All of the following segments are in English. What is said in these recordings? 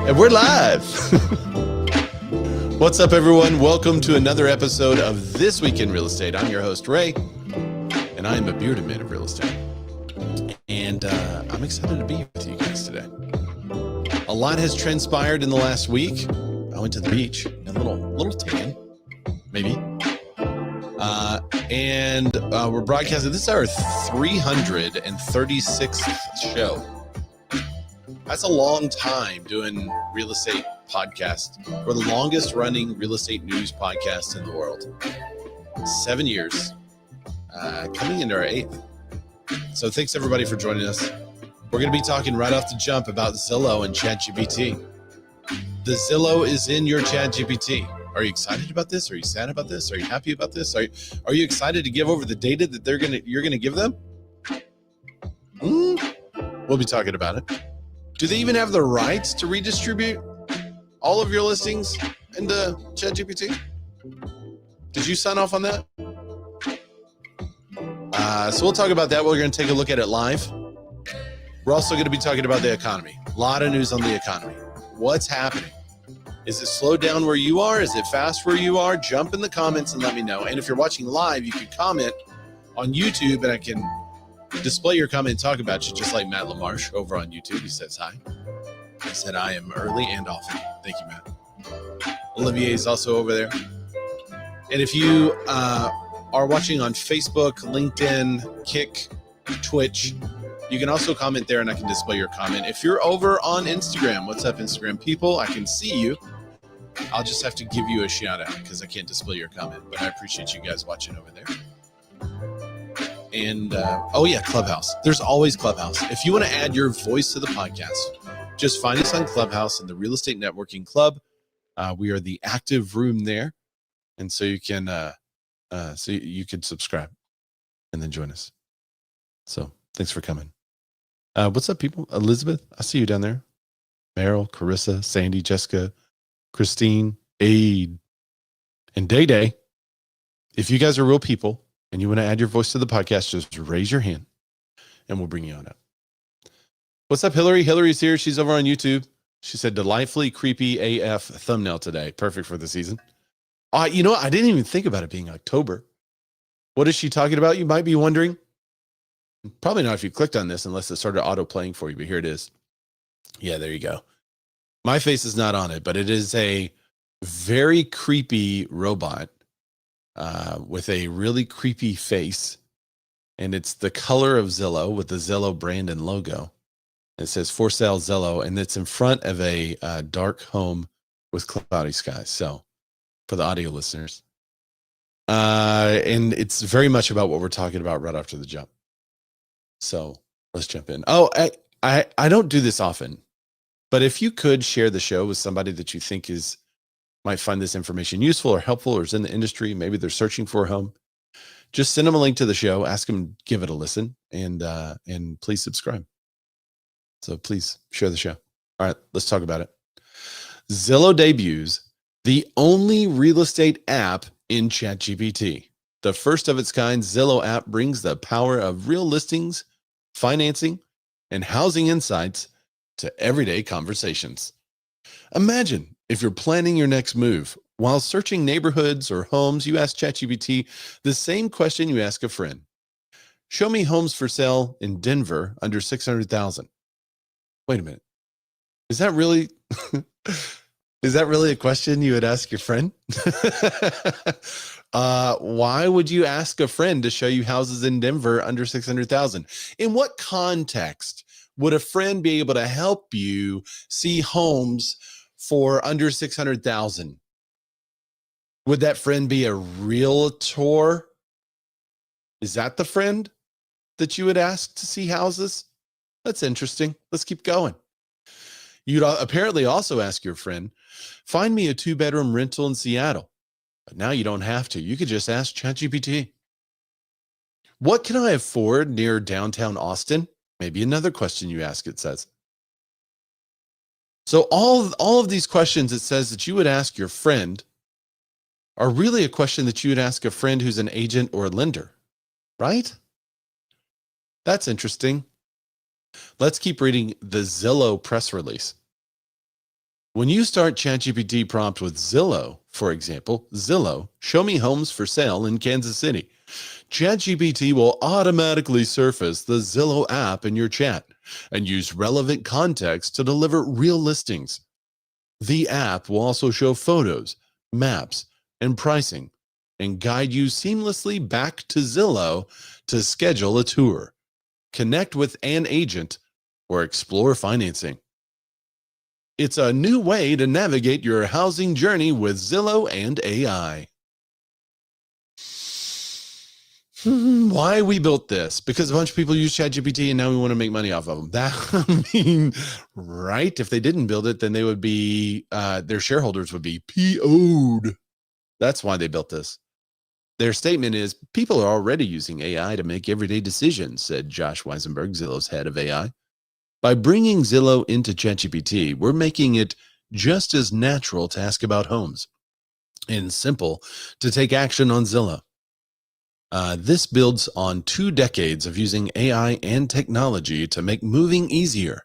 And we're live. What's up, everyone? Welcome to another episode of This Week in Real Estate. I'm your host, Ray, and I am a bearded man of real estate. And I'm excited to be with you guys today. A lot has transpired in the last week. I went to the beach, a little tan, maybe. And we're broadcasting. This is our 336th show. That's a long time doing real estate podcast. We're the longest running real estate news podcast in the world. 7 years, coming into our 8th. So thanks everybody for joining us. We're going to be talking right off the jump about Zillow and ChatGPT. The Zillow is in your ChatGPT. Are you excited about this? Are you sad about this? Are you happy about this? Are you excited to give over the data that you're gonna give them? We'll be talking about it. Do they even have the rights to redistribute all of your listings into ChatGPT? Did you sign off on that? So we'll talk about that. We're going to take a look at it live. We're also going to be talking about the economy. A lot of news on the economy. What's happening? Is it slowed down where you are? Is it fast where you are? Jump in the comments and let me know. And if you're watching live, you can comment on YouTube and I can display your comment and talk about you, just like Matt LaMarche over on YouTube. He says hi. He said I am early and often. Thank you, Matt. Olivier is also over there. And if you are watching on Facebook, LinkedIn, Kick, Twitch, you can also comment there and I can display your comment. If you're over on Instagram, what's up, Instagram people? I can see you. I'll just have to give you a shout out because I can't display your comment, but I appreciate you guys watching over there. And oh yeah, Clubhouse. There's always Clubhouse. If you want to add your voice to the podcast, just find us on Clubhouse in the Real Estate Networking Club. We are the active room there, and so you can subscribe and then join us. So thanks for coming. What's up, people? Elizabeth, I see you down there. Meryl, Carissa, Sandy, Jessica, Christine, Aid, and Day Day. If you guys are real people and you want to add your voice to the podcast, just raise your hand and we'll bring you on up. What's up, Hillary? Hillary's here. She's over on YouTube. She said, delightfully creepy AF thumbnail today. Perfect for the season. You know what? I didn't even think about it being October. What is she talking about? You might be wondering. Probably not if you clicked on this unless it started auto playing for you, but here it is. Yeah, there you go. My face is not on it, but it is a very creepy robot with a really creepy face. And it's the color of Zillow with the Zillow brand and logo. It says for sale Zillow, and it's in front of a dark home with cloudy skies. So for the audio listeners, and it's very much about what we're talking about right after the jump. So let's jump in. Oh, I don't do this often, but if you could share the show with somebody that you think might find this information useful or helpful or is in the industry, maybe they're searching for a home, just send them a link to the show, ask them, give it a listen, and please subscribe. So please share the show. All right, let's talk about it. Zillow debuts the only real estate app in ChatGPT. The first of its kind Zillow app brings the power of real listings, financing, and housing insights to everyday conversations. Imagine if you're planning your next move. While searching neighborhoods or homes, you ask ChatGPT the same question you ask a friend. Show me homes for sale in Denver under $600,000. Wait a minute. Is that really a question you would ask your friend? Why would you ask a friend to show you houses in Denver under 600,000? In what context would a friend be able to help you see homes for under 600,000? Would that friend be a realtor? Is that the friend that you would ask to see houses? That's interesting. Let's keep going. You'd apparently also ask your friend, find me a 2-bedroom rental in Seattle. But now you don't have to. You could just ask ChatGPT. What can I afford near downtown Austin? Maybe another question you ask, it says. So all of these questions it says that you would ask your friend are really a question that you would ask a friend who's an agent or a lender, right? That's interesting. Let's keep reading the Zillow press release. When you start ChatGPT prompt with Zillow, for example, Zillow, show me homes for sale in Kansas City. ChatGPT will automatically surface the Zillow app in your chat and use relevant context to deliver real listings. The app will also show photos, maps, and pricing, and guide you seamlessly back to Zillow to schedule a tour, connect with an agent, or explore financing. It's a new way to navigate your housing journey with Zillow and AI. Why we built this? Because a bunch of people use ChatGPT and now we want to make money off of them. Right? If they didn't build it, then they would be, their shareholders would be PO'd. That's why they built this. Their statement is, people are already using AI to make everyday decisions, said Josh Weisenberg, Zillow's head of AI. By bringing Zillow into ChatGPT, we're making it just as natural to ask about homes and simple to take action on Zillow. This builds on 2 decades of using AI and technology to make moving easier.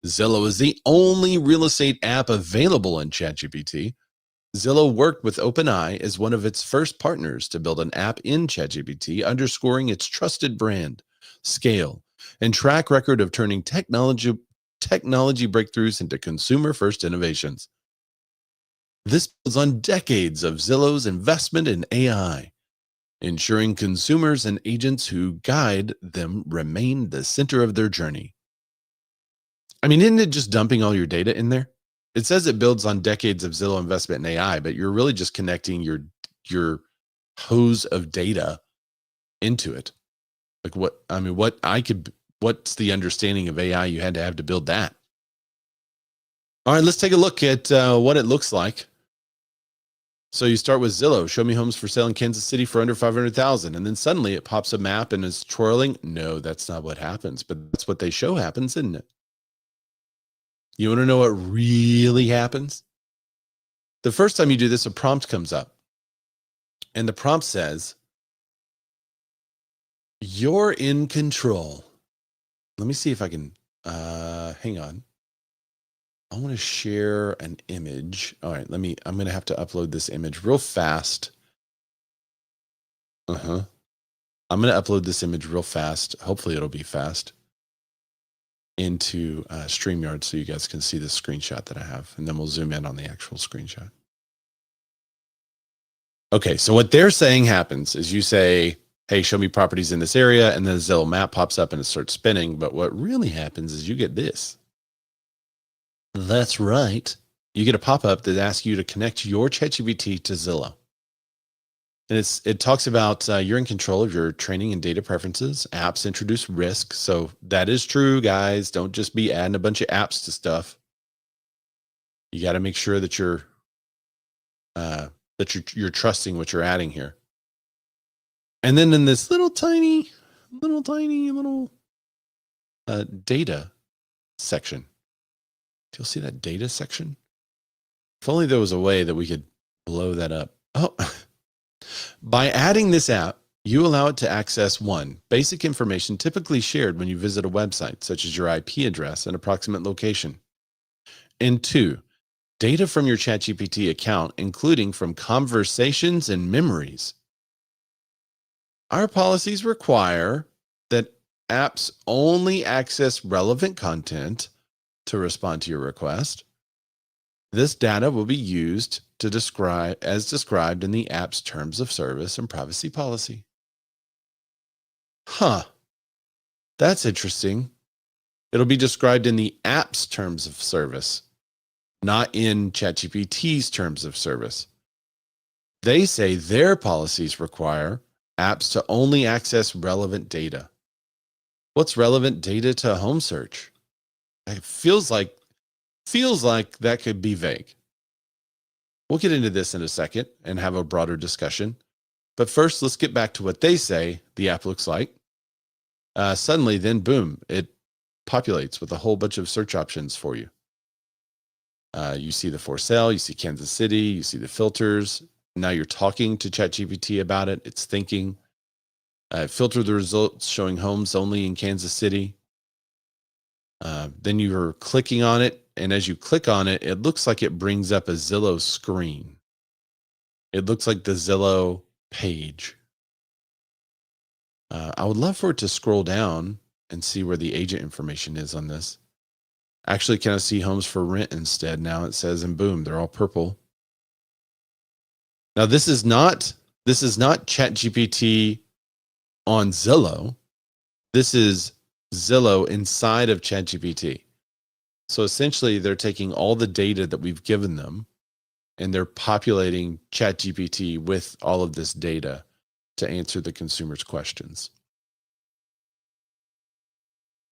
Zillow is the only real estate app available in ChatGPT. Zillow worked with OpenAI as one of its first partners to build an app in ChatGPT, underscoring its trusted brand, scale, and track record of turning technology breakthroughs into consumer-first innovations. This builds on decades of Zillow's investment in AI, ensuring consumers and agents who guide them remain the center of their journey. I mean, isn't it just dumping all your data in there? It says it builds on decades of Zillow investment in AI, but you're really just connecting your hose of data into it. Like what's the understanding of AI you had to have to build that? All right, let's take a look at what it looks like. So you start with Zillow, show me homes for sale in Kansas City for under 500,000. And then suddenly it pops a map and is twirling. No, that's not what happens, but that's what they show happens, isn't it? You want to know what really happens? The first time you do this, a prompt comes up. And the prompt says, you're in control. Let me see if I can, hang on. I want to share an image. All right, I'm going to have to upload this image real fast. I'm going to upload this image real fast. Hopefully it'll be fast into StreamYard so you guys can see the screenshot that I have. And then we'll zoom in on the actual screenshot. Okay, so what they're saying happens is you say, hey, show me properties in this area. And then the Zillow map pops up and it starts spinning. But what really happens is you get this. That's right. You get a pop-up that asks you to connect your ChatGPT to Zillow. And it talks about you're in control of your training and data preferences. Apps introduce risk. So that is true, guys. Don't just be adding a bunch of apps to stuff. You got to make sure that you're trusting what you're adding here. And then in this little tiny data section, you'll see that data section. If only there was a way that we could blow that up. Oh, by adding this app, you allow it to access 1, basic information typically shared when you visit a website, such as your IP address and approximate location. And 2, data from your ChatGPT account, including from conversations and memories. Our policies require that apps only access relevant content to respond to your request. This data will be used to describe as described in the app's terms of service and privacy policy. That's interesting. It'll be described in the app's terms of service, not in ChatGPT's terms of service. They say their policies require apps to only access relevant data. What's relevant data to a home search? It feels like that could be vague. We'll get into this in a second and have a broader discussion. But first, let's get back to what they say the app looks like. Suddenly, then boom, it populates with a whole bunch of search options for you. You see the for sale, you see Kansas City, you see the filters. Now you're talking to ChatGPT about it. It's thinking. Filter the results showing homes only in Kansas City. Then you're clicking on it and as you click on it, it looks like it brings up a Zillow screen. It looks like the Zillow page. I would love for it to scroll down and see where the agent information is on this. Actually, can I see homes for rent instead? Now it says, and boom, they're all purple. Now this is not ChatGPT on Zillow. This is Zillow inside of ChatGPT. So essentially, they're taking all the data that we've given them, and they're populating ChatGPT with all of this data to answer the consumer's questions.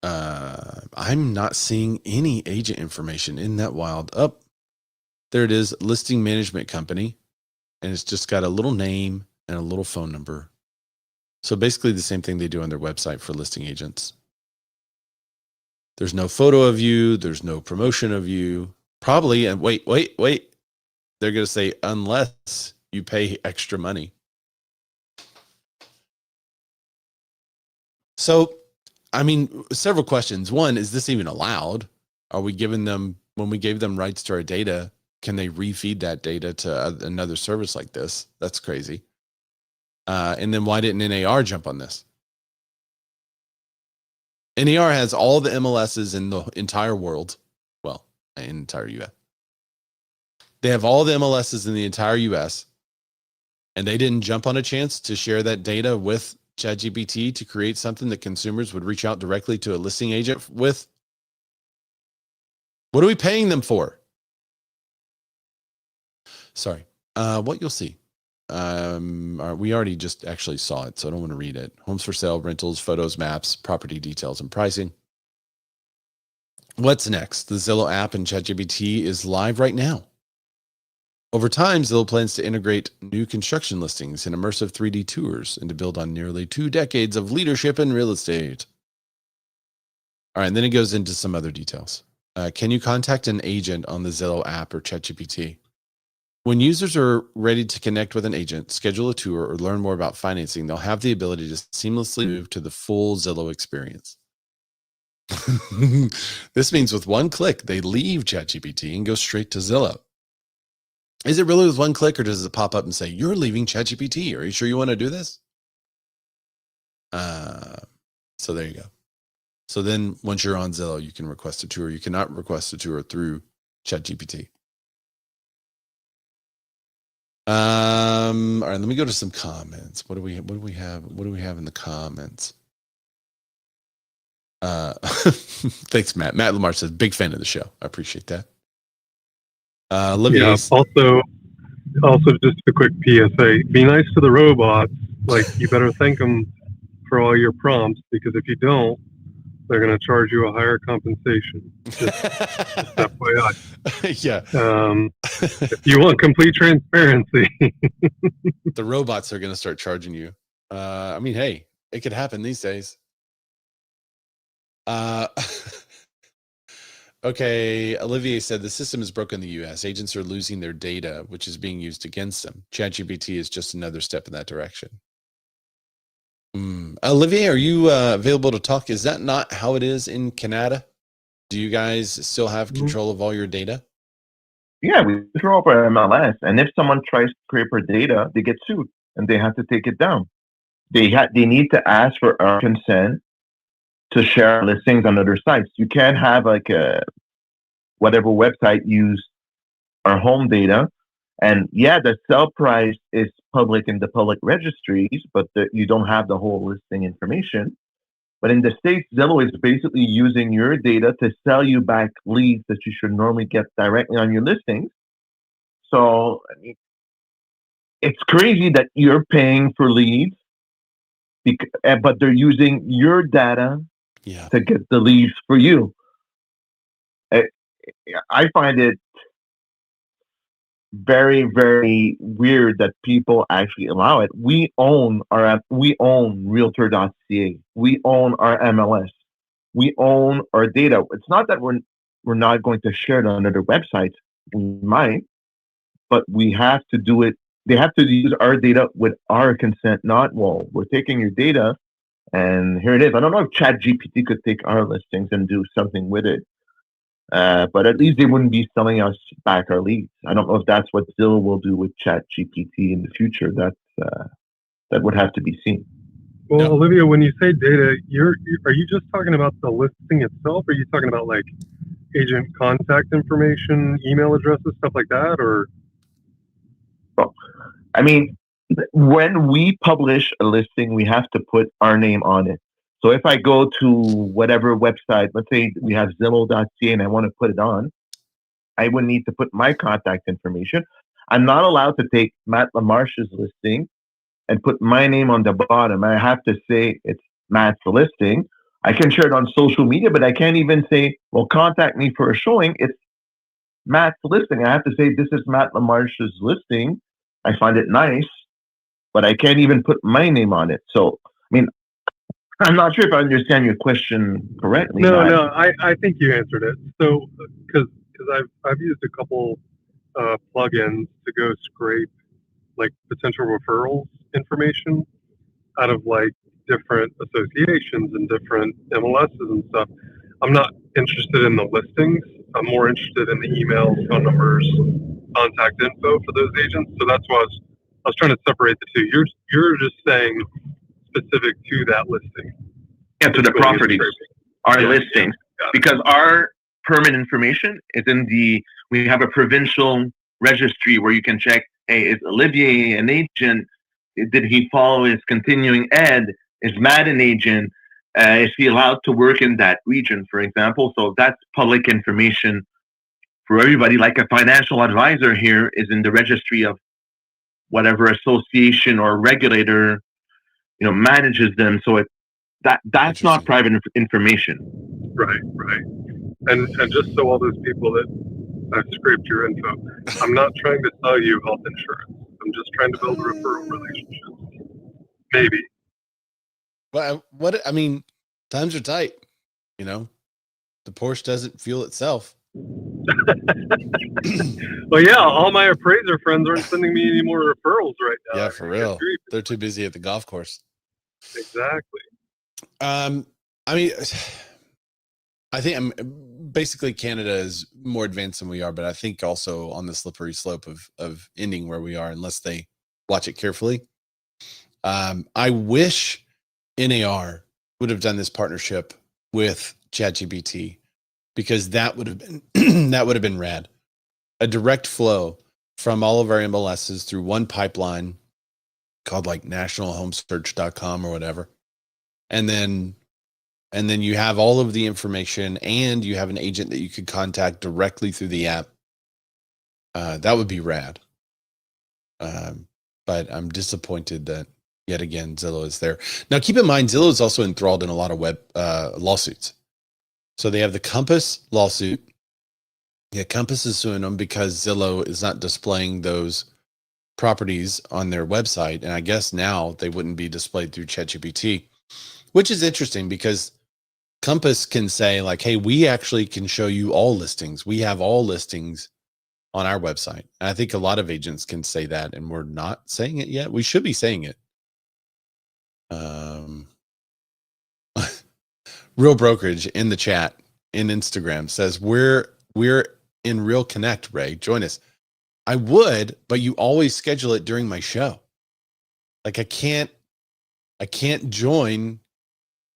I'm not seeing any agent information. Isn't that wild? Oh, there it is, listing management company. And it's just got a little name and a little phone number. So basically the same thing they do on their website for listing agents. There's no photo of you. There's no promotion of you. Probably, and wait. They're going to say, unless you pay extra money. So, I mean, several questions. One, is this even allowed? Are we giving them, when we gave them rights to our data, can they refeed that data to another service like this? That's crazy. And then why didn't NAR jump on this? NAR has all the MLSs in the entire world. Well, entire US. They have all the MLSs in the entire US. And they didn't jump on a chance to share that data with ChatGPT to create something that consumers would reach out directly to a listing agent with. What are we paying them for? Sorry. What you'll see. We already just actually saw it, so I don't want to read it. Homes for sale, rentals, photos, maps, property details, and pricing. What's next? The Zillow app and ChatGPT is live right now. Over time, Zillow plans to integrate new construction listings and immersive 3D tours and to build on nearly 2 decades of leadership in real estate. All right, and then it goes into some other details. Can you contact an agent on the Zillow app or ChatGPT? When users are ready to connect with an agent, schedule a tour, or learn more about financing, they'll have the ability to seamlessly move to the full Zillow experience. This means with one click, they leave ChatGPT and go straight to Zillow. Is it really with one click, or does it pop up and say, you're leaving ChatGPT? Are you sure you want to do this? So there you go. So then once you're on Zillow, you can request a tour. You cannot request a tour through ChatGPT. All right, let me go to some comments. What do we have in the comments? Thanks, Matt. Matt Lamar says, big fan of the show. I appreciate that. Yeah, also just a quick PSA, be nice to the robots. Like, you better thank them for all your prompts, because if you don't, they're going to charge you a higher compensation. Just FYI. Yeah. If you want complete transparency. The robots are going to start charging you. I mean, hey, it could happen these days. Okay, Olivier said the system is broken in the US. Agents are losing their data, which is being used against them. ChatGPT is just another step in that direction. Olivier, are you available to talk? Is that not how it is in Canada? Do you guys still have control of all your data? Yeah, we control over MLS, and if someone tries to scrape our data, they get sued, and they have to take it down. They need to ask for our consent to share listings on other sites. You can't have like whatever website use our home data. And yeah, the sell price is public in the public registries, but you don't have the whole listing information. But in the States, Zillow is basically using your data to sell you back leads that you should normally get directly on your listings. So I mean, it's crazy that you're paying for leads, but they're using your data to get the leads for you. I find it very, very weird that people actually allow it. We own Realtor.ca. We own our MLS. We own our data. It's not that we're not going to share it on other websites. We might, but we have to do it. They have to use our data with our consent, not, well, we're taking your data and here it is. I don't know if ChatGPT could take our listings and do something with it. But at least they wouldn't be selling us back our leads. I don't know if that's what Zillow will do with ChatGPT in the future. That would have to be seen. Well, No. Olivia, when you say data, are you just talking about the listing itself? Or are you talking about like agent contact information, email addresses, stuff like that? Or Well, I mean, when we publish a listing, we have to put our name on it. So if I go to whatever website, let's say we have Zillow.ca and I want to put it on, I would need to put my contact information. I'm not allowed to take Matt LaMarche's listing and put my name on the bottom. I have to say it's Matt's listing. I can share it on social media, but I can't even say, well, contact me for a showing. It's Matt's listing. I have to say, this is Matt LaMarche's listing. I find it nice, but I can't even put my name on it. So, I mean, I'm not sure if I understand your question correctly. no, Matt. no, I think you answered it. So, because I've used a couple plugins to go scrape like potential referrals information out of like different associations and different MLSs and stuff. I'm not interested in the listings. I'm more interested in the emails, phone numbers, contact info for those agents. So that's why I was trying to separate the two. You're just saying specific to that listing. Yeah, to the properties, our Yeah, listings, got it. because our permit information is we have a provincial registry where you can check, hey, is Olivier an agent? Did he follow his continuing ed? Is Matt an agent? Is he allowed to work in that region, for example? So that's public information for everybody. Like a financial advisor here is in the registry of whatever association or regulator, manages them. So that's not private information. Right. And just so all those people that I've scraped your info, I'm not trying to sell you health insurance. I'm just trying to build a referral relationship. Maybe. Well, I mean, times are tight. The Porsche doesn't fuel itself. Well, yeah, all my appraiser friends aren't sending me any more referrals right now. Yeah, for real. They're too busy at the golf course. Exactly. I mean, I think basically Canada is more advanced than we are, but I think also on the slippery slope of ending where we are unless they watch it carefully. I wish NAR would have done this partnership with ChatGPT because that would have been rad. A direct flow from all of our MLSs through one pipeline called like nationalhomesearch.com or whatever. And then you have all of the information and you have an agent that you could contact directly through the app. That would be rad. But I'm disappointed that yet again, Zillow is there. Now, keep in mind, Zillow is also enthralled in a lot of web lawsuits. So they have the Compass lawsuit. Yeah, Compass is suing them because Zillow is not displaying those properties on their website. And I guess now they wouldn't be displayed through ChatGPT, which is interesting because Compass can say like, hey, we actually can show you all listings. We have all listings on our website. And I think a lot of agents can say that, and we're not saying it yet. We should be saying it. Real Brokerage in the chat in Instagram says we're in Real Connect. Ray, join us. I would, but you always schedule it during my show. Like I can't join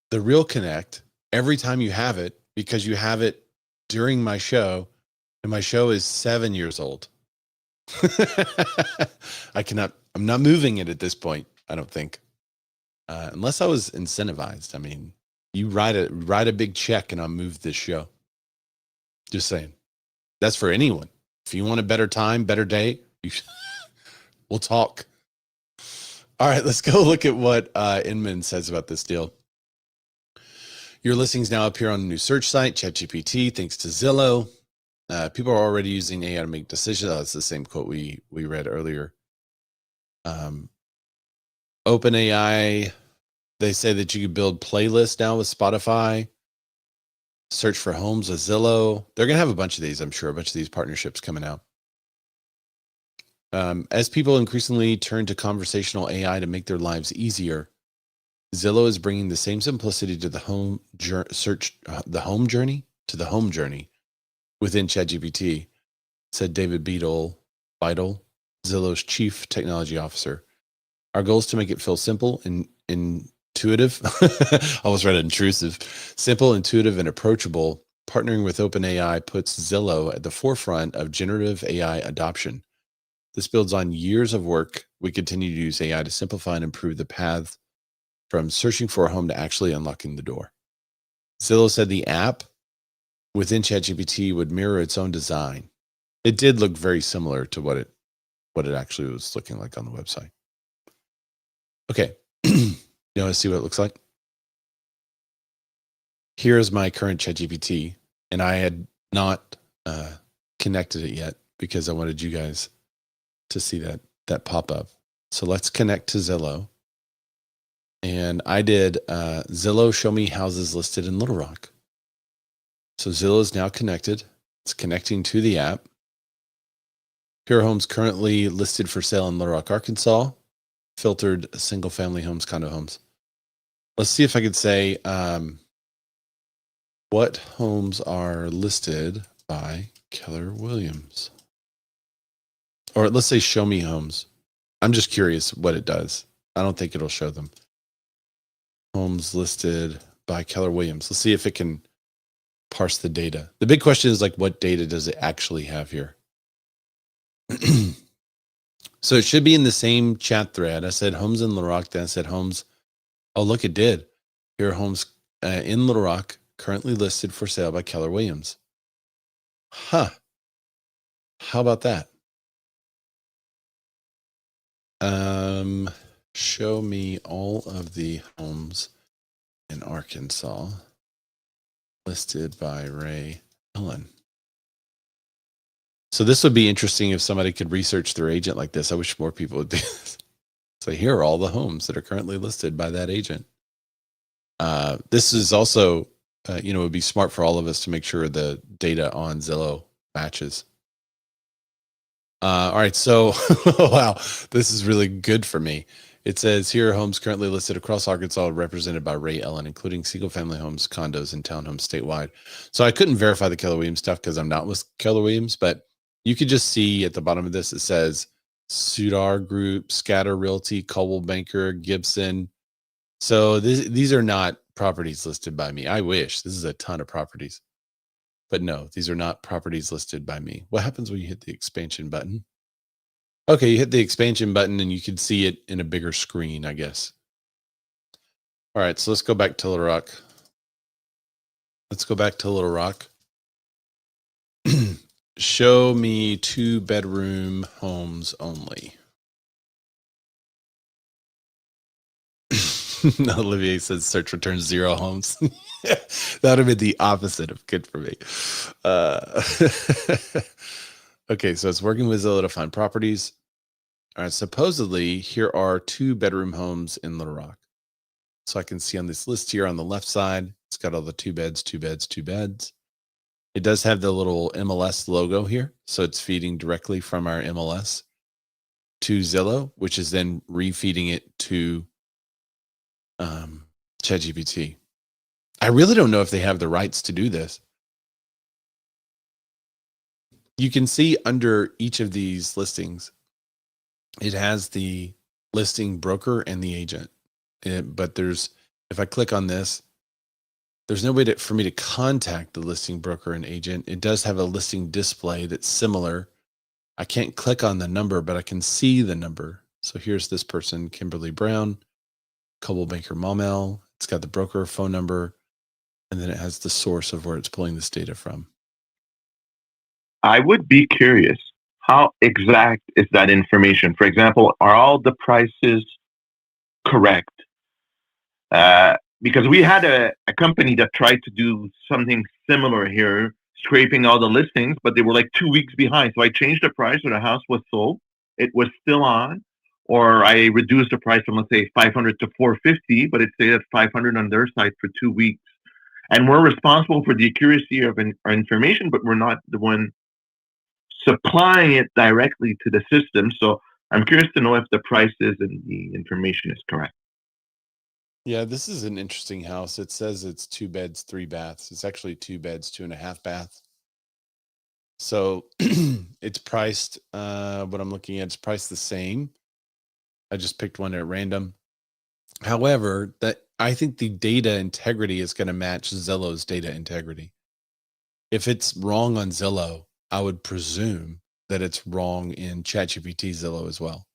the Real Connect every time you have it because you have it during my show, and my show is 7 years old. I'm not moving it at this point, I don't think. Unless I was incentivized. I mean, you write a big check and I'll move this show. Just saying. That's for anyone. If you want a better time, better day, we'll talk. All right, let's go look at what Inman says about this deal. Your listings now appear on a new search site, ChatGPT, thanks to Zillow. People are already using AI to make decisions. Oh, that's the same quote we read earlier. OpenAI, they say that you can build playlists now with Spotify. Search for homes with Zillow. They're going to have a bunch of these, I'm sure, a bunch of these partnerships coming out. As people increasingly turn to conversational AI to make their lives easier, Zillow is bringing the same simplicity to the home journey within ChatGPT, said David Beadle, Zillow's chief technology officer. Our goal is to make it feel simple and intuitive. I almost read intrusive. Simple, intuitive, and approachable. Partnering with OpenAI puts Zillow at the forefront of generative AI adoption. This builds on years of work. We continue to use AI to simplify and improve the path from searching for a home to actually unlocking the door. Zillow said the app within ChatGPT would mirror its own design. It did look very similar to what it actually was looking like on the website. Okay, you want to see what it looks like? Here's my current ChatGPT, and I had not connected it yet because I wanted you guys to see that pop up. So let's connect to Zillow. And I did Zillow show me houses listed in Little Rock. So Zillow is now connected. It's connecting to the app. Here are homes currently listed for sale in Little Rock, Arkansas. Filtered single family homes, condo homes. Let's see if I could say what homes are listed by Keller Williams. Or let's say show me homes. I'm just curious what it does. I don't think it'll show them. Homes listed by Keller Williams. Let's see if it can parse the data. The big question is like, what data does it actually have here? So it should be in the same chat thread. I said homes in Little Rock. Then I said homes. Oh, look, it did. Here are homes in Little Rock currently listed for sale by Keller Williams. Huh. How about that? Show me all of the homes in Arkansas listed by Ray Ellen. So this would be interesting if somebody could research their agent like this. I wish more people would do this. So here are all the homes that are currently listed by that agent. This is also, it would be smart for all of us to make sure the data on Zillow matches. All right, so wow, this is really good for me. It says here are homes currently listed across Arkansas represented by Ray Ellen, including single-family homes, condos, and townhomes statewide. So I couldn't verify the Keller Williams stuff because I'm not with Keller Williams, but you could just see at the bottom of this, it says Sudar Group, Scatter Realty, Coldwell Banker, Gibson. So these are not properties listed by me. I wish. This is a ton of properties. But no, these are not properties listed by me. What happens when you hit the expansion button? Okay, you hit the expansion button and you can see it in a bigger screen, I guess. All right, so let's go back to Little Rock. Show me 2-bedroom homes only. Olivier says search returns 0 homes. That would have been the opposite of good for me. Okay, so it's working with Zillow to find properties. All right, supposedly here are 2-bedroom homes in Little Rock. So I can see on this list here on the left side, it's got all the 2 beds, 2 beds, 2 beds. It does have the little MLS logo here. So it's feeding directly from our MLS to Zillow, which is then refeeding it to ChatGPT. I really don't know if they have the rights to do this. You can see under each of these listings, it has the listing broker and the agent. But if I click on this, there's no way for me to contact the listing broker and agent. It does have a listing display that's similar. I can't click on the number, but I can see the number. So here's this person, Kimberly Brown, Coldwell Banker Maumelle. It's got the broker phone number, and then it has the source of where it's pulling this data from. I would be curious, how exact is that information? For example, are all the prices correct? Because we had a company that tried to do something similar here, scraping all the listings, but they were like 2 weeks behind. So I changed the price when the house was sold. It was still on, or I reduced the price from, let's say, 500 to 450, but it stayed at 500 on their side for 2 weeks. And we're responsible for the accuracy of our information, but we're not the one supplying it directly to the system. So I'm curious to know if the prices and the information is correct. Yeah, this is an interesting house. It says it's 2 beds, 3 baths. It's actually 2 beds, 2.5 baths. So it's priced, what I'm looking at, it's priced the same. I just picked one at random. However, I think the data integrity is going to match Zillow's data integrity. If it's wrong on Zillow, I would presume that it's wrong in ChatGPT Zillow as well.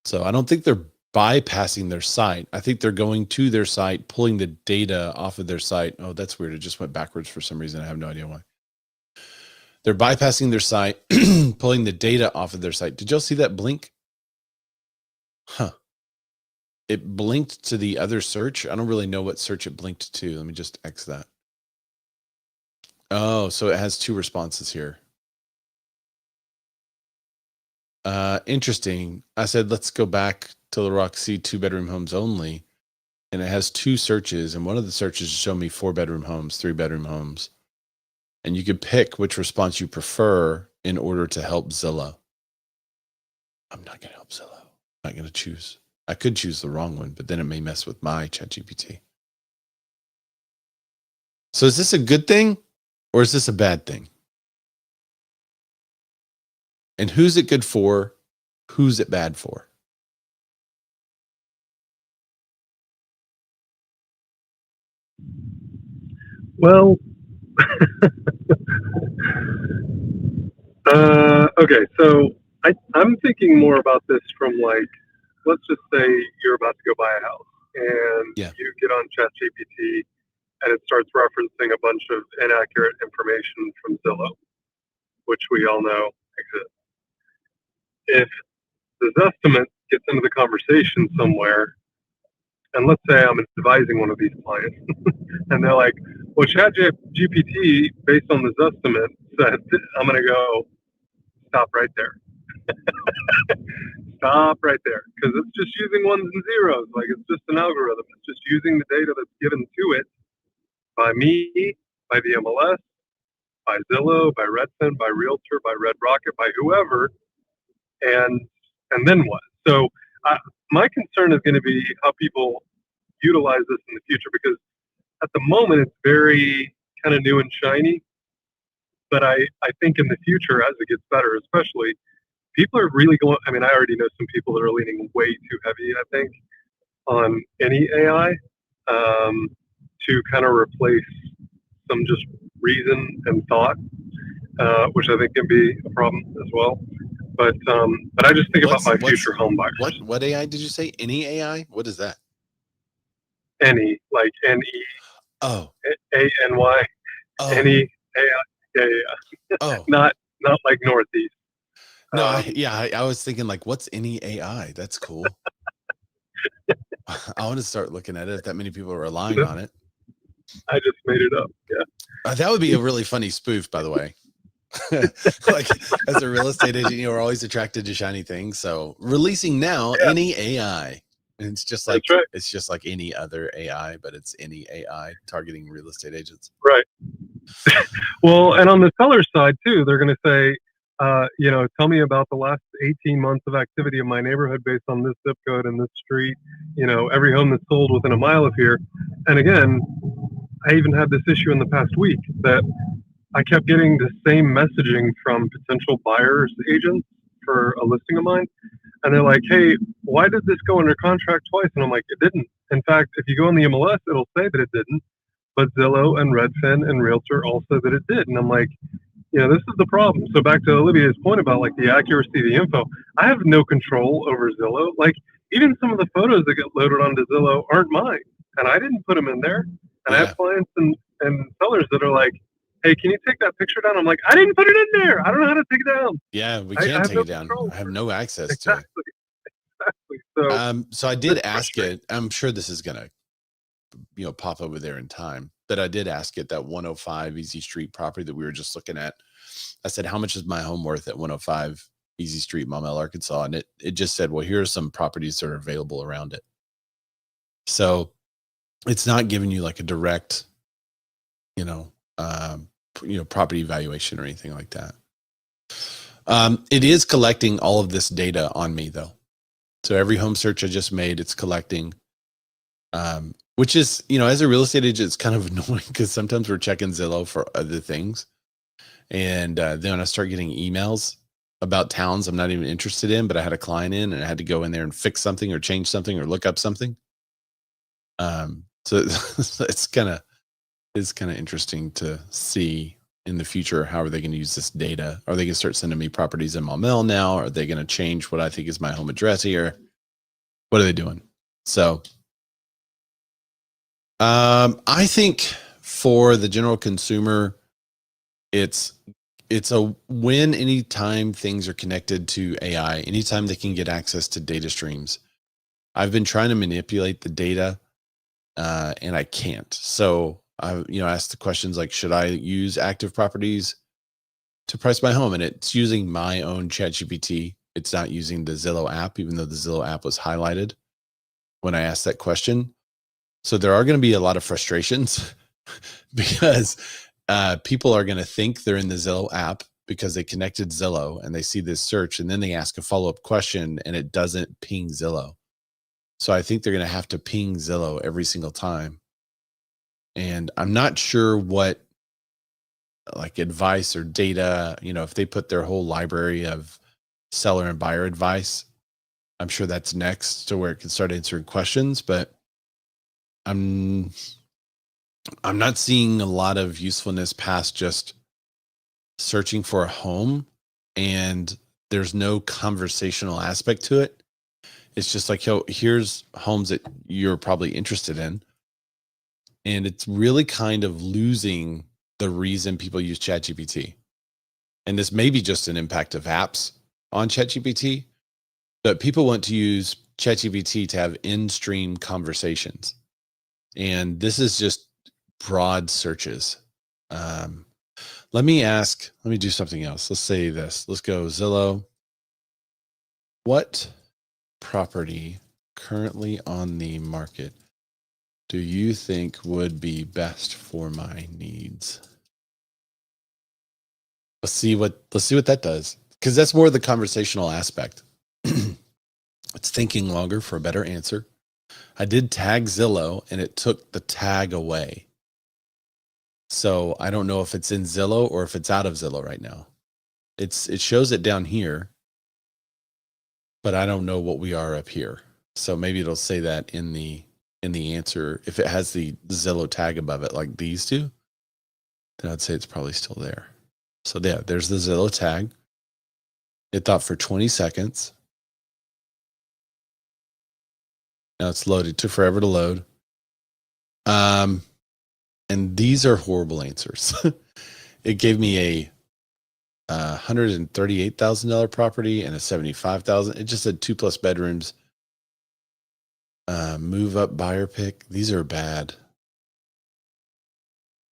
So I don't think they're bypassing their site. I think they're going to their site, pulling the data off of their site. Oh, that's weird. It just went backwards for some reason. I have no idea why. They're bypassing their site, pulling the data off of their site. Did y'all see that blink? Huh. It blinked to the other search. I don't really know what search it blinked to. Let me just X that. Oh, so it has two responses here. Interesting. I said, let's go back to the Roxy 2-bedroom homes only. And it has two searches. And one of the searches show me 4-bedroom homes, 3-bedroom homes. And you could pick which response you prefer in order to help Zillow. I'm not going to help Zillow. I'm not going to choose. I could choose the wrong one, but then it may mess with my ChatGPT. So is this a good thing or is this a bad thing? And who's it good for? Who's it bad for? Well, okay, so I'm thinking more about this from like, let's just say you're about to go buy a house and you get on ChatGPT and it starts referencing a bunch of inaccurate information from Zillow, which we all know exists. If the Zestimate gets into the conversation somewhere, and let's say I'm advising one of these clients, and they're like, well, ChatGPT, based on the Zestimate, said, I'm going to go, stop right there. Stop right there. Because it's just using ones and zeros. Like, it's just an algorithm. It's just using the data that's given to it by me, by the MLS, by Zillow, by Redfin, by Realtor, by Red Rocket, by whoever, and then what? So my concern is going to be how people utilize this in the future, because at the moment it's very kind of new and shiny. But I think in the future, as it gets better, especially, people are really going, I mean, I already know some people that are leaning way too heavy, I think, on any AI to kind of replace some just reason and thought, which I think can be a problem as well. But I just think about my future home buyers. What AI did you say? Any AI? What is that? Any, like N-E. Oh. A-N-Y. Oh. Any AI. Yeah. Oh. Not like Northeast. No, I was thinking like, what's any AI? That's cool. I want to start looking at it if that many people are relying on it. I just made it up. Yeah. That would be a really funny spoof, by the way. Like, as a real estate agent, you're always attracted to shiny things. So releasing now any AI. And it's just like It's just like any other AI, but it's any AI targeting real estate agents. Right. Well, and on the seller side too, they're going to say, tell me about the last 18 months of activity in my neighborhood based on this zip code and this street, every home that's sold within a mile of here. And again, I even had this issue in the past week that I kept getting the same messaging from potential buyers agents for a listing of mine. And they're like, hey, why did this go under contract twice? And I'm like, it didn't. In fact, if you go on the MLS, it'll say that it didn't. But Zillow and Redfin and Realtor all said that it did. And I'm like, this is the problem. So back to Olivia's point about like the accuracy of the info, I have no control over Zillow. Like even some of the photos that get loaded onto Zillow aren't mine. And I didn't put them in there. And I have clients and sellers that are like, hey, can you take that picture down? I'm like, I didn't put it in there. I don't know how to take it down. Yeah, we can't take it down. I have no access to it. Exactly. So I did ask it. I'm sure this is gonna, pop over there in time. But I did ask it that 105 Easy Street property that we were just looking at. I said, how much is my home worth at 105 Easy Street, Maumelle, Arkansas? And it just said, well, here are some properties that are available around it. So it's not giving you like a direct, property evaluation or anything like that. It is collecting all of this data on me though. So every home search I just made, it's collecting, which is, as a real estate agent, it's kind of annoying because sometimes we're checking Zillow for other things. And then I start getting emails about towns I'm not even interested in, but I had a client in and I had to go in there and fix something or change something or look up something. So it's kind of interesting to see in the future, how are they going to use this data? Are they going to start sending me properties in my mail now? Are they going to change what I think is my home address here? What are they doing? So I think for the general consumer, it's a win anytime things are connected to AI, anytime they can get access to data streams. I've been trying to manipulate the data and I can't. So I asked the questions like, should I use active properties to price my home? And it's using my own ChatGPT. It's not using the Zillow app, even though the Zillow app was highlighted when I asked that question. So there are going to be a lot of frustrations because people are going to think they're in the Zillow app because they connected Zillow and they see this search, and then they ask a follow-up question and it doesn't ping Zillow. So I think they're going to have to ping Zillow every single time. And I'm not sure what like advice or data, if they put their whole library of seller and buyer advice, I'm sure that's next to where it can start answering questions, but I'm not seeing a lot of usefulness past just searching for a home, and there's no conversational aspect to it. It's just like, here's homes that you're probably interested in. And it's really kind of losing the reason people use ChatGPT. And this may be just an impact of apps on ChatGPT, but people want to use ChatGPT to have in-stream conversations. And this is just broad searches. Let me do something else. Let's say this. Let's go Zillow. What property currently on the market do you think would be best for my needs? Let's see what that does, because that's more the conversational aspect. It's thinking longer for a better answer. I did tag Zillow and it took the tag away. So I don't know if it's in Zillow or if it's out of Zillow right now. It shows it down here, but I don't know what we are up here. So maybe it'll say that in the answer. If it has the Zillow tag above it, like these two, then I'd say it's probably still there. So yeah, there's the Zillow tag. It thought for 20 seconds. Now it's loaded. It took forever to load. And these are horrible answers. It gave me a $138,000 property and a $75,000. It just said 2+ bedrooms. Move up buyer pick. These are bad.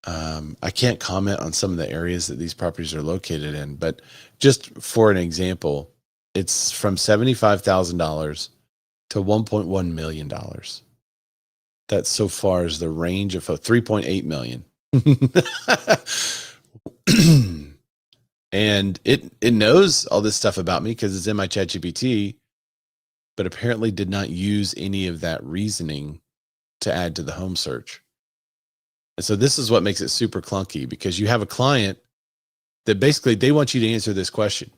I can't comment on some of the areas that these properties are located in, but just for an example, it's from $75,000 to $1.1 million. That so far is the range of 3.8 million. And it knows all this stuff about me because it's in my ChatGPT, but apparently did not use any of that reasoning to add to the home search. And so this is what makes it super clunky, because you have a client that basically they want you to answer this question.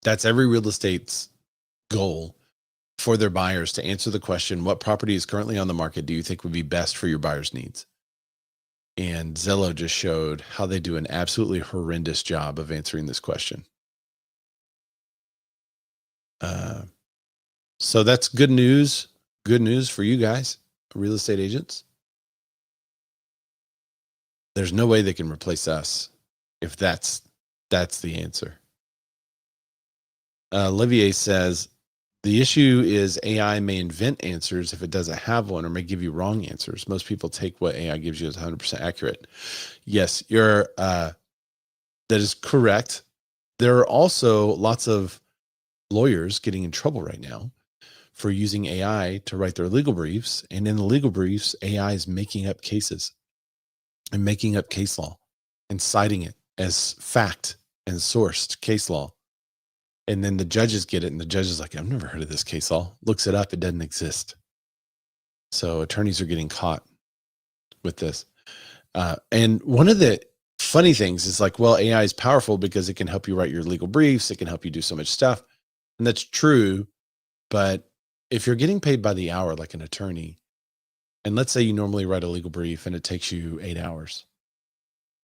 That's every real estate's goal for their buyers, to answer the question, what property is currently on the market do you think would be best for your buyer's needs? And Zillow just showed how they do an absolutely horrendous job of answering this question. So that's good news. Good news for you guys, real estate agents. There's no way they can replace us if that's the answer. Olivier says, the issue is AI may invent answers if it doesn't have one, or may give you wrong answers. Most people take what AI gives you as 100% accurate. Yes, that is correct. There are also lots of lawyers getting in trouble right now for using AI to write their legal briefs. And in the legal briefs, AI is making up cases and making up case law and citing it as fact and sourced case law. And then the judges get it, and the judge is like, I've never heard of this case law. Looks it up, it doesn't exist. So attorneys are getting caught with this. And one of the funny things is like, well, AI is powerful because it can help you write your legal briefs. It can help you do so much stuff. And that's true. But if you're getting paid by the hour, like an attorney, and let's say you normally write a legal brief and it takes you 8 hours,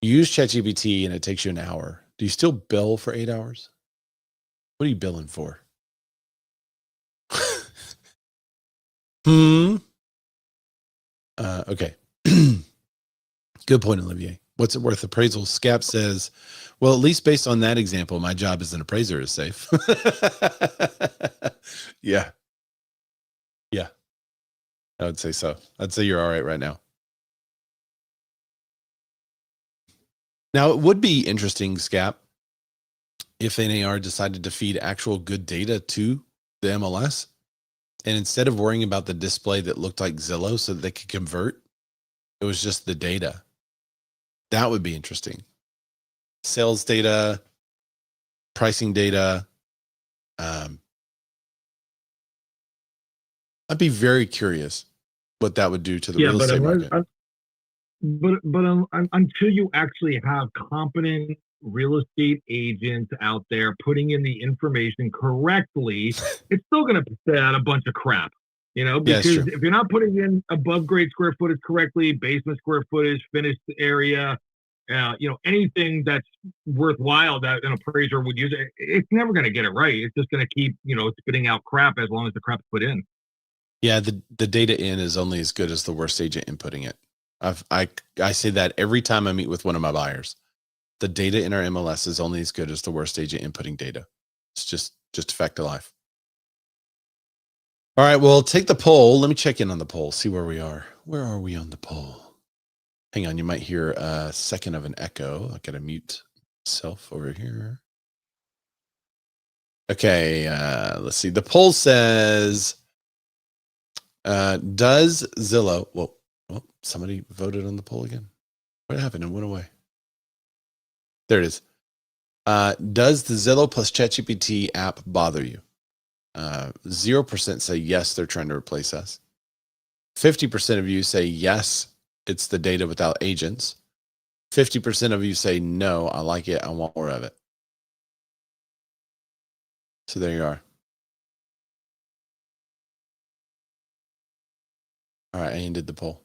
you use ChatGPT and it takes you an hour. Do you still bill for 8 hours? What are you billing for? Okay. Good point, Olivier. What's it worth? Appraisal. Scap says, well, at least based on that example, my job as an appraiser is safe. Yeah. Yeah. I would say so. I'd say you're all right now. Now, it would be interesting, Scap, if NAR decided to feed actual good data to the MLS. And instead of worrying about the display that looked like Zillow so that they could convert, it was just the data. That would be interesting. Sales data, pricing data. I'd be very curious what that would do to the real estate market. Until you actually have competent real estate agents out there putting in the information correctly, it's still going to spit out a bunch of crap, because if you're not putting in above grade square footage correctly, basement square footage, finished area, anything that's worthwhile that an appraiser would use, it's never going to get it right. It's just going to keep, spitting out crap as long as the crap's put in. Yeah, the data in is only as good as the worst agent inputting it. I say that every time I meet with one of my buyers. The data in our MLS is only as good as the worst agent inputting data. It's just a fact of life. All right, well, take the poll. Let me check in on the poll, see where we are. Where are we on the poll? Hang on, you might hear a second of an echo. I gotta mute myself over here. Okay, let's see. The poll says, does Zillow, well, somebody voted on the poll again. What happened? It went away. There it is. Does the Zillow plus ChatGPT app bother you? 0% say yes, they're trying to replace us. 50% of you say yes, it's the data without agents. 50% of you say no, I like it, I want more of it. So there you are. All right, I ended the poll.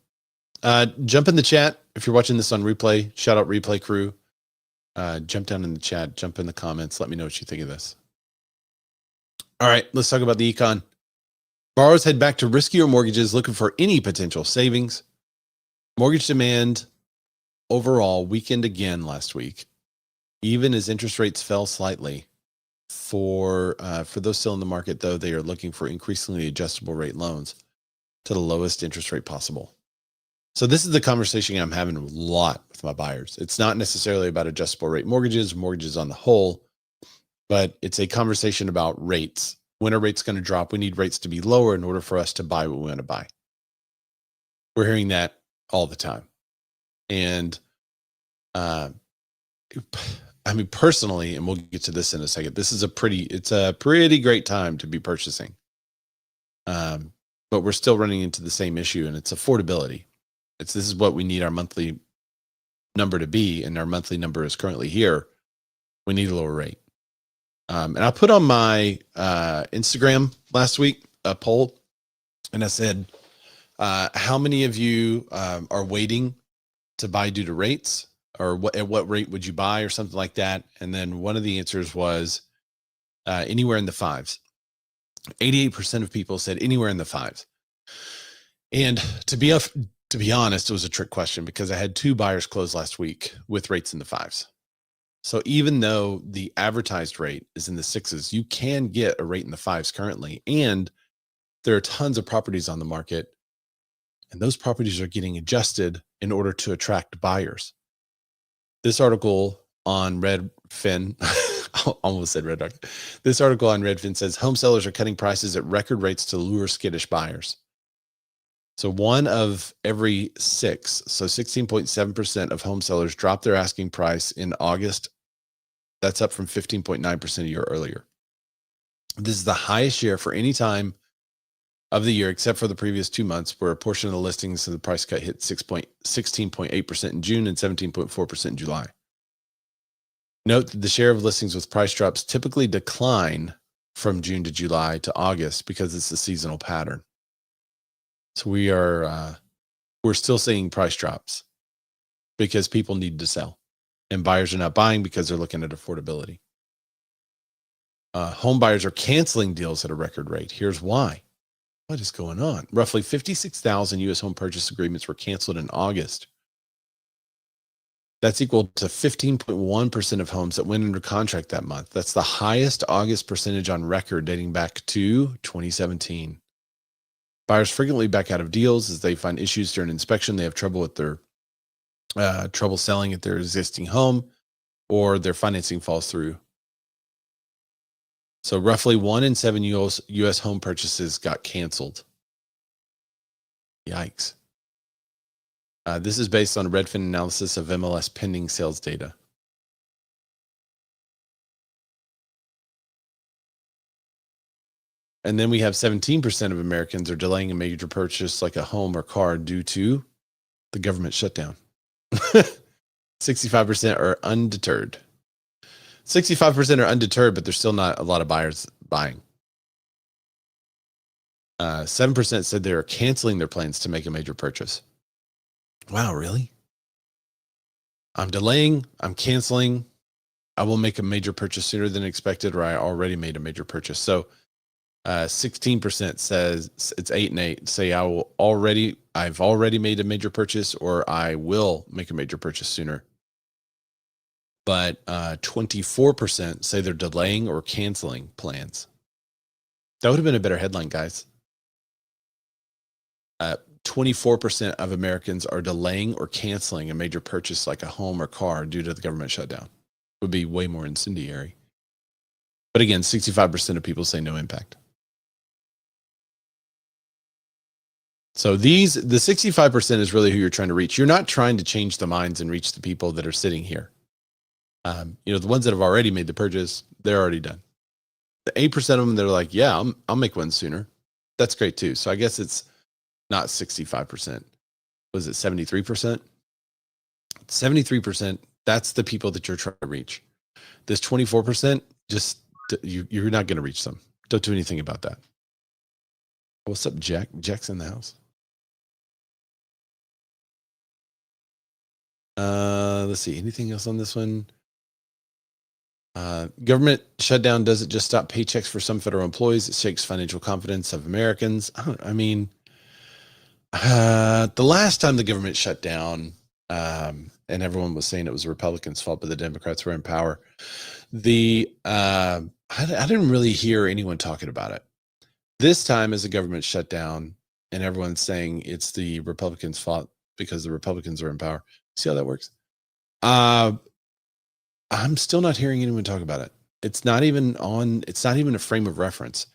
Jump in the chat if you're watching this on replay. Shout out replay crew. Jump down in the chat, jump in the comments. Let me know what you think of this. All right, let's talk about the econ. Borrowers head back to riskier mortgages looking for any potential savings. Mortgage demand overall weakened again last week, even as interest rates fell slightly. For those still in the market, though, they are looking for increasingly adjustable rate loans to the lowest interest rate possible. So this is the conversation I'm having a lot with my buyers. It's not necessarily about adjustable rate mortgages on the whole, but it's a conversation about rates. When are rates going to drop? We need rates to be lower in order for us to buy what we want to buy. We're hearing that all the time. And personally, and we'll get to this in a second, it's a pretty great time to be purchasing. But we're still running into the same issue, and it's affordability. This is what we need our monthly number to be, and our monthly number is currently here. We need a lower rate. And I put on my Instagram last week a poll, and I said, how many of you are waiting to buy due to rates, or at what rate would you buy, or something like that? And then one of the answers was anywhere in the fives. 88% of people said anywhere in the fives. And to be honest, it was a trick question because I had 2 buyers close last week with rates in the fives. So even though the advertised rate is in the sixes, you can get a rate in the fives currently. And there are tons of properties on the market, and those properties are getting adjusted in order to attract buyers. This article on Redfin, almost said Red Rock. This article on Redfin says home sellers are cutting prices at record rates to lure skittish buyers. So 1 of every 6, so 16.7% of home sellers dropped their asking price in August. That's up from 15.9% a year earlier. This is the highest share for any time of the year, except for the previous 2 months, where a portion of the listings of the price cut hit 16.8% in June and 17.4% in July. Note that the share of listings with price drops typically decline from June to July to August because it's a seasonal pattern. So we're still seeing price drops because people need to sell, and buyers are not buying because they're looking at affordability. Home buyers are canceling deals at a record rate. Here's why. What is going on? Roughly 56,000 U.S. home purchase agreements were canceled in August. That's equal to 15.1% of homes that went under contract that month. That's the highest August percentage on record dating back to 2017. Buyers frequently back out of deals as they find issues during inspection. They have trouble with their trouble selling at their existing home, or their financing falls through. So roughly 1 in 7 U.S. home purchases got canceled. Yikes. This is based on Redfin analysis of MLS pending sales data. And then we have 17% of Americans are delaying a major purchase like a home or car due to the government shutdown. 65% are undeterred. 65% are undeterred, but there's still not a lot of buyers buying. 7% said they are canceling their plans to make a major purchase. Wow, really? I'm delaying, I'm canceling, I will make a major purchase sooner than expected, or I already made a major purchase. So 16% says it's 8 and 8. Say I've already made a major purchase, or I will make a major purchase sooner. But 24% say they're delaying or canceling plans. That would have been a better headline, guys. 24% of Americans are delaying or canceling a major purchase like a home or car due to the government shutdown. Would be way more incendiary. But again, 65% of people say no impact. So the 65% is really who you're trying to reach. You're not trying to change the minds and reach the people that are sitting here. The ones that have already made the purchase, they're already done. The 8% of them, they're like, yeah, I'll make one sooner. That's great too. So I guess it's not 65%. Was it 73%? 73%, that's the people that you're trying to reach. This 24%, just you're not going to reach them. Don't do anything about that. What's up, Jack? Jack's in the house. Let's see. Anything else on this one? Government shutdown doesn't just stop paychecks for some federal employees. It shakes financial confidence of Americans. The last time the government shut down, and everyone was saying it was the Republicans' fault, but the Democrats were in power. I didn't really hear anyone talking about it. This time is a government shutdown, and everyone's saying it's the Republicans' fault because the Republicans are in power. See how that works? I'm still not hearing anyone talk about it. It's not even a frame of reference.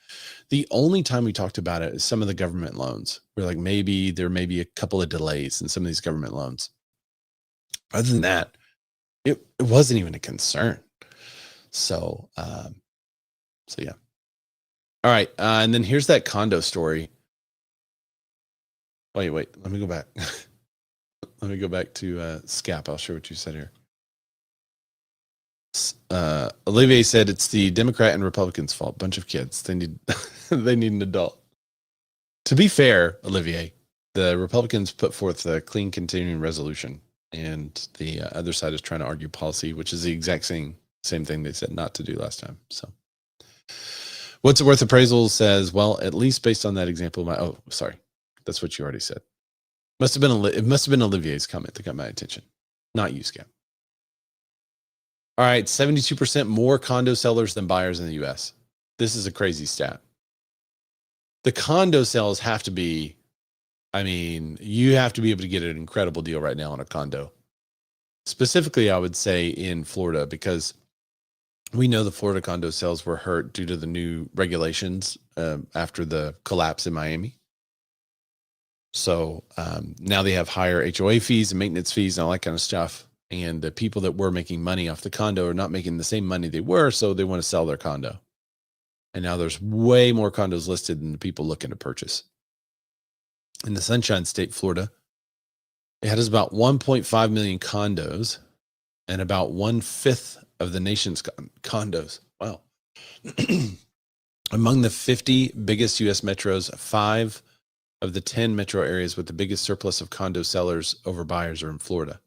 The only time we talked about it is some of the government loans. We're like, maybe there may be a couple of delays in some of these government loans. Other than that, it wasn't even a concern. So yeah. All right. And then here's that condo story. Wait, let me go back. Let me go back to Scap. I'll show what you said here. Olivier said it's the Democrat and Republicans' fault. Bunch of kids. They need an adult. To be fair, Olivier, the Republicans put forth a clean continuing resolution, and the other side is trying to argue policy, which is the exact same thing they said not to do last time. So, What's It Worth appraisal says, well, at least based on that example, sorry, that's what you already said. It must have been Olivier's comment that got my attention, not you, Scap. All right, 72% more condo sellers than buyers in the U.S. This is a crazy stat. The condo sales have to be, you have to be able to get an incredible deal right now on a condo. Specifically, I would say in Florida, because we know the Florida condo sales were hurt due to the new regulations after the collapse in Miami. So now they have higher HOA fees and maintenance fees and all that kind of stuff. And the people that were making money off the condo are not making the same money they were, so they want to sell their condo. And now there's way more condos listed than the people looking to purchase. In the Sunshine State, Florida, it has about 1.5 million condos and about 1/5 of the nation's condos. Wow. Among the 50 biggest U.S. metros, 5 of the 10 metro areas with the biggest surplus of condo sellers over buyers are in Florida.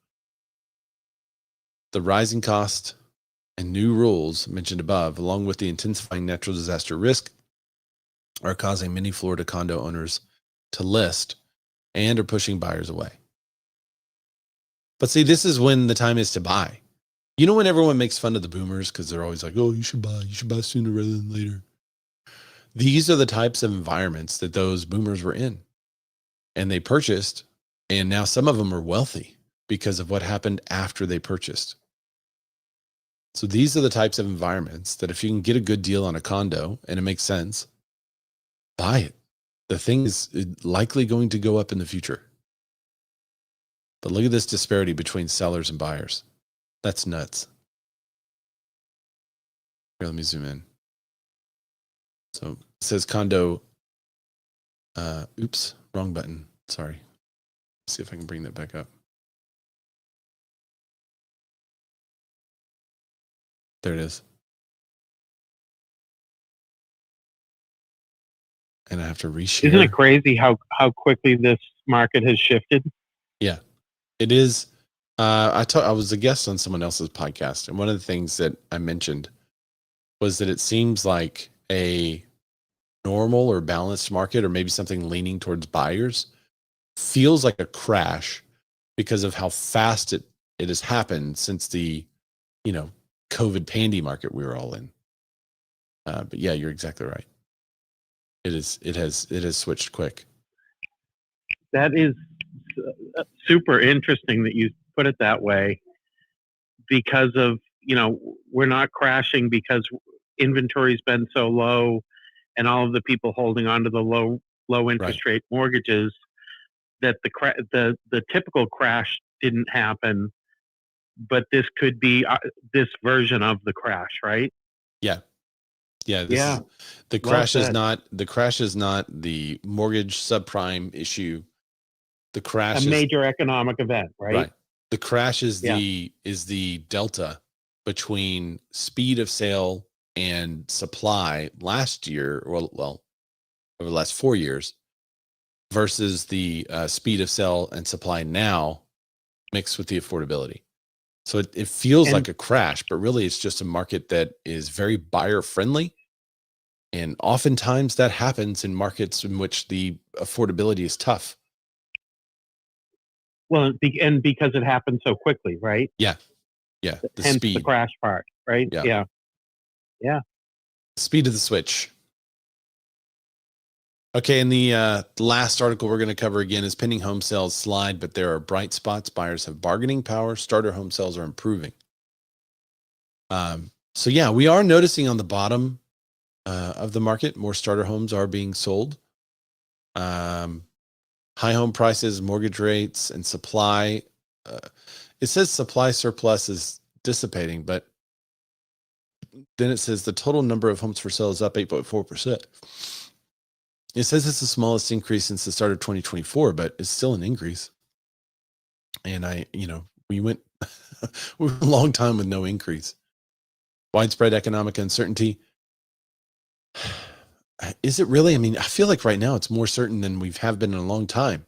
The rising cost and new rules mentioned above, along with the intensifying natural disaster risk, are causing many Florida condo owners to list and are pushing buyers away. But see, this is when the time is to buy. You know, when everyone makes fun of the boomers because they're always like, oh, you should buy sooner rather than later. These are the types of environments that those boomers were in. And they purchased, and now some of them are wealthy because of what happened after they purchased. So these are the types of environments that if you can get a good deal on a condo and it makes sense, buy it. The thing is likely going to go up in the future. But look at this disparity between sellers and buyers. That's nuts. Here, let me zoom in. So it says condo. Oops, wrong button. Sorry. Let's see if I can bring that back up. There it is. And I have to reshare. Isn't it crazy how quickly this market has shifted? Yeah, it is. I was a guest on someone else's podcast, and one of the things that I mentioned was that it seems like a normal or balanced market, or maybe something leaning towards buyers, feels like a crash because of how fast it has happened since the, COVID pandy market we were all in. But yeah, you're exactly right. It has switched quick. That is super interesting that you put it that way, because of, we're not crashing because inventory's been so low and all of the people holding on to the low interest rate mortgages, that the typical crash didn't happen, but this could be this version of the crash, right? Yeah. The crash is not the mortgage subprime issue. The crash is a major economic event, right? Right. The crash is the delta between speed of sale and supply last year, well, over the last 4 years, versus the speed of sale and supply now mixed with the affordability. So it feels like a crash, but really it's just a market that is very buyer friendly. And oftentimes that happens in markets in which the affordability is tough. Well, and because it happened so quickly, right? Yeah. The hence speed. The crash part, right? Yeah. Speed of the switch. Okay, and the last article we're going to cover again is pending home sales slide, but there are bright spots. Buyers have bargaining power. Starter home sales are improving. So yeah, we are noticing on the bottom of the market, more starter homes are being sold. High home prices, mortgage rates, and supply. It says supply surplus is dissipating, but then it says the total number of homes for sale is up 8.4%. It says it's the smallest increase since the start of 2024, but it's still an increase. And we went a long time with no increase. Widespread economic uncertainty. Is it really? I mean, I feel like right now it's more certain than we've been in a long time.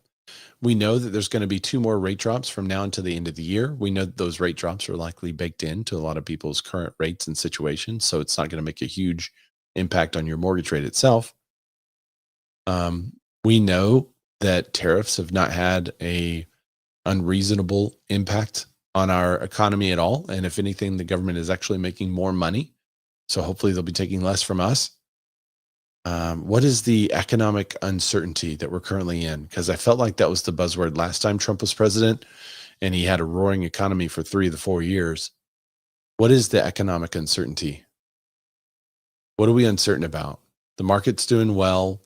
We know that there's going to be 2 more rate drops from now until the end of the year. We know that those rate drops are likely baked into a lot of people's current rates and situations. So it's not going to make a huge impact on your mortgage rate itself. We know that tariffs have not had a unreasonable impact on our economy at all. And if anything, the government is actually making more money. So hopefully they'll be taking less from us. What is the economic uncertainty that we're currently in? Because I felt like that was the buzzword last time Trump was president and he had a roaring economy for 3 of the 4 years. What is the economic uncertainty? What are we uncertain about? The market's doing well.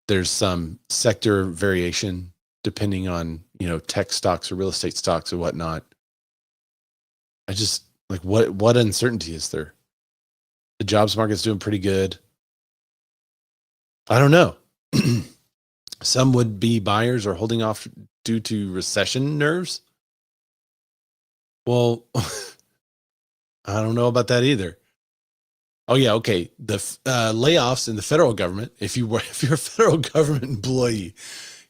There's some sector variation depending on, tech stocks or real estate stocks or whatnot. I just what uncertainty is there? The jobs market's doing pretty good. I don't know. Some would be buyers are holding off due to recession nerves. Well, I don't know about that either. Oh yeah, okay. The layoffs in the federal government. If you're a federal government employee,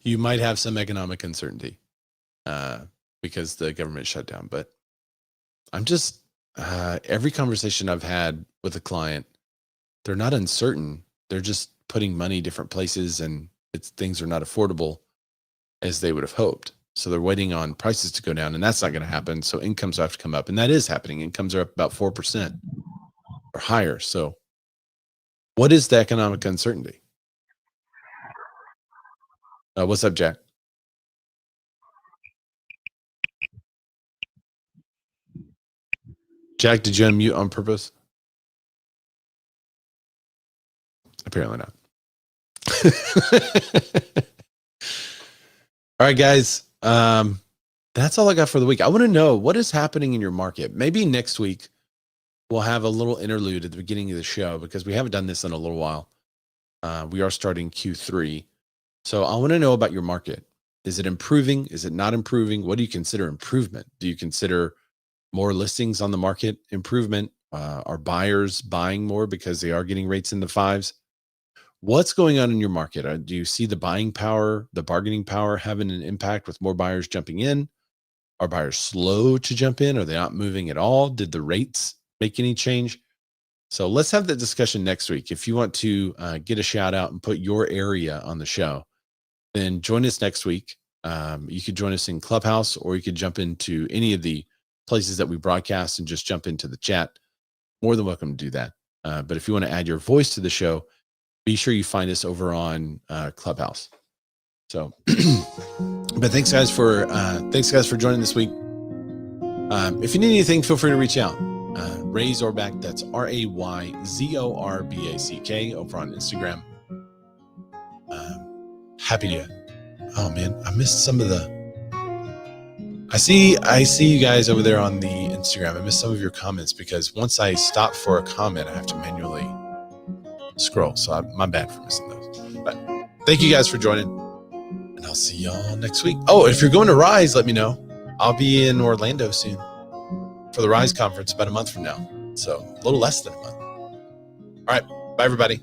you might have some economic uncertainty because the government shut down. But I'm just every conversation I've had with a client, they're not uncertain. They're just putting money different places, and things are not affordable as they would have hoped. So they're waiting on prices to go down, and that's not going to happen. So incomes have to come up, and that is happening. Incomes are up about 4% or higher. So what is the economic uncertainty? What's up, Jack? Jack, did you unmute on purpose? Apparently not. All right, guys. That's all I got for the week. I want to know what is happening in your market. Maybe next week we'll have a little interlude at the beginning of the show because we haven't done this in a little while. We are starting Q3. So I want to know about your market. Is it improving? Is it not improving? What do you consider improvement? Do you consider more listings on the market improvement? Are buyers buying more because they are getting rates in the 5s? What's going on in your market? Do you see the buying power, the bargaining power having an impact with more buyers jumping in? Are buyers slow to jump in? Are they not moving at all? Did the rates make any change? So let's have that discussion next week. If you want to get a shout out and put your area on the show, then join us next week. You could join us in Clubhouse, or you could jump into any of the places that we broadcast and just jump into the chat. More than welcome to do that. But if you want to add your voice to the show, be sure you find us over on Clubhouse. So, but thanks guys for joining this week. If you need anything, feel free to reach out. Ray Zorback, that's RayZorback over on Instagram. Happy to. Oh man, I missed some of the. I see you guys over there on the Instagram. I missed some of your comments because once I stop for a comment, I have to manually scroll. So my bad for missing those. But thank you guys for joining, and I'll see y'all next week. Oh, if you're going to Rise, let me know. I'll be in Orlando soon for the Rise conference about a month from now. So a little less than a month. All right. Bye, everybody.